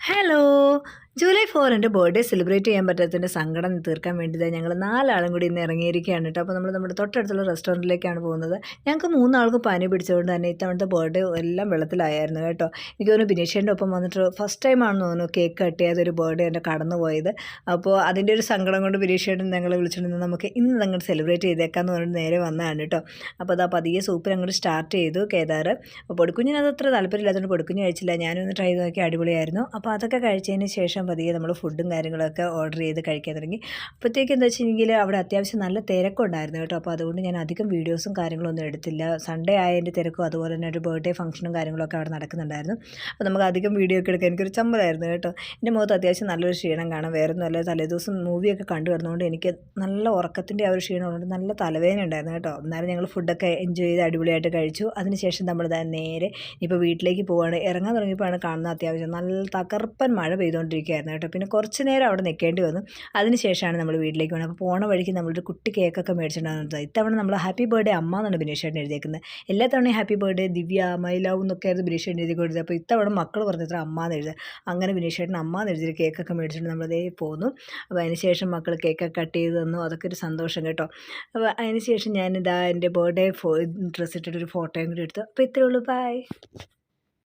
Hello! July 4 എൻ്റെ birthday celebrate ചെയ്യാൻ പറ്റാത്തതിൻ്റെ സങ്കടം തീർക്കാൻ വേണ്ടി ഞങ്ങൾ 4 ആളും കൂടി ഇന്ന് ഇറങ്ങിയിരിക്കുകയാണ് കേട്ടോ. അപ്പോൾ നമ്മൾ നമ്മുടെ തൊട്ടടുത്തുള്ള റെസ്റ്റോറൻറ്റിലേക്കാണ് പോകുന്നത്. ഞങ്ങൾക്ക് 3 ആൾക്കും പനി പിടിച്ചതുകൊണ്ട് തന്നെ ഇത്തവണത്തെ ബർത്ത്ഡേ എല്ലാം വെള്ളത്തിലായിരുന്നു കേട്ടോ. എനിക്ക് തോന്നുന്നു ബിനീഷേൻ്റെ ഒപ്പം വന്നിട്ട് ഫസ്റ്റ് ടൈമാണെന്ന് തോന്നുന്നു കേക്ക് കട്ട് ചെയ്യാതൊരു ബർത്ത്ഡേ എൻ്റെ കടന്നു പോയത്. അപ്പോൾ അതിൻ്റെ ഒരു സങ്കടം കൊണ്ട് ബിനീഷേട്ടൻ ഞങ്ങളെ വിളിച്ചിട്ടുണ്ട്, നമുക്ക് ഇന്ന് അങ്ങോട്ട് സെലിബ്രേറ്റ് ചെയ്തേക്കാമെന്ന് പറഞ്ഞിട്ട് നേരെ വന്നതാണ് കേട്ടോ. അപ്പോൾ അതാ പതിയെ സൂപ്പർ അങ്ങോട്ട് സ്റ്റാർട്ട് ചെയ്തു കേദാർ. അപ്പോൾ പൊടിക്കുഞ്ഞിന് അത് അത്ര താല്പര്യമില്ലാത്തതുകൊണ്ട് പൊടിക്കുഞ്ഞ് കഴിച്ചില്ല. ഞാനൊന്ന് ട്രൈ ചെയ്ത് നോക്കി, അടിപൊളിയായിരുന്നു. അപ്പോൾ അതൊക്കെ കഴിച്ചതിന് ശേഷം പതിയെ നമ്മൾ ഫുഡും കാര്യങ്ങളൊക്കെ ഓർഡർ ചെയ്ത് കഴിക്കാൻ തുടങ്ങി. അപ്പോഴത്തേക്ക് എന്താ വെച്ചിട്ടുണ്ടെങ്കിൽ അവിടെ അത്യാവശ്യം നല്ല തിരക്കുണ്ടായിരുന്നു കേട്ടോ. അപ്പോൾ അതുകൊണ്ട് ഞാൻ അധികം വീഡിയോസും കാര്യങ്ങളൊന്നും എടുത്തില്ല. സൺഡേ ആയതിൻ്റെ തിരക്കും അതുപോലെ തന്നെ ഒരു ബർത്ത്ഡേ ഫംഗ്ഷനും കാര്യങ്ങളൊക്കെ അവിടെ നടക്കുന്നുണ്ടായിരുന്നു. അപ്പോൾ നമുക്ക് അധികം വീഡിയോ ഒക്കെ എടുക്കാൻ എനിക്കൊരു ചമ്മലായിരുന്നു കേട്ടോ. എൻ്റെ മുഖത്ത് അത്യാവശ്യം നല്ലൊരു ക്ഷീണം കാണാം. വേറെ ഒന്നും അല്ല, തലേദിവസം മൂവിയൊക്കെ കണ്ടു വരുന്നതുകൊണ്ട് എനിക്ക് നല്ല ഉറക്കത്തിൻ്റെ ആ ഒരു ക്ഷീണം ഉള്ളത്, നല്ല തലവേദന ഉണ്ടായിരുന്നു കേട്ടോ. എന്നാലും ഞങ്ങൾ ഫുഡൊക്കെ എൻജോയ് ചെയ്ത് അടിപൊളിയായിട്ട് കഴിച്ചു. അതിനുശേഷം നമ്മൾ നേരെ ഇപ്പോൾ വീട്ടിലേക്ക് പോവുകയാണ്. ഇറങ്ങാൻ തുടങ്ങിയപ്പോഴാണ് കാണുന്നത് അത്യാവശ്യം നല്ല തകർപ്പൻ മഴ പെയ്തുകൊണ്ടിരിക്കുകയായിരുന്നു കേട്ടോ. പിന്നെ കുറച്ച് നേരം അവിടെ നിൽക്കേണ്ടി വന്നു. അതിനുശേഷമാണ് നമ്മൾ വീട്ടിലേക്ക് പോകുന്നത്. അപ്പോൾ പോണ വഴിക്ക് നമ്മളൊരു കുട്ടി കേക്കൊക്കെ മേടിച്ചിട്ടുണ്ടാകുന്നത്. ഇത്തവണ നമ്മൾ ഹാപ്പി ബർത്ത്ഡേ അമ്മ എന്നാണ് ബിനീഷേട്ടൻ എഴുതിയേക്കുന്നത്. എല്ലാ തവണയും happy birthday Divya my love എന്നൊക്കെ ആയിരുന്നു ബിനീഷേട്ടൻ എഴുതി കൊടുത്തത്. അപ്പോൾ ഇത്തവണ മക്കൾ പറഞ്ഞത്ര അമ്മ എന്ന് എഴുതുക. അങ്ങനെ ബിനീഷേട്ടൻ അമ്മ എന്ന് എഴുതിയ കേക്കൊക്കെ മേടിച്ചിട്ട് നമ്മളതേ പോന്നു. അപ്പോൾ അതിനുശേഷം മക്കൾ കേക്കൊക്കെ കട്ട് ചെയ്ത് തന്നു. അതൊക്കെ ഒരു സന്തോഷം കേട്ടോ. അപ്പോൾ അതിനുശേഷം ഞാനിതാ എൻ്റെ ബർത്ത്ഡേ ഡ്രസ്സ് ഇട്ടിട്ടൊരു ഫോട്ടോയും കൂടി എടുത്തു. അപ്പോൾ ഇത്രയേ ഉള്ളൂ, ബൈ.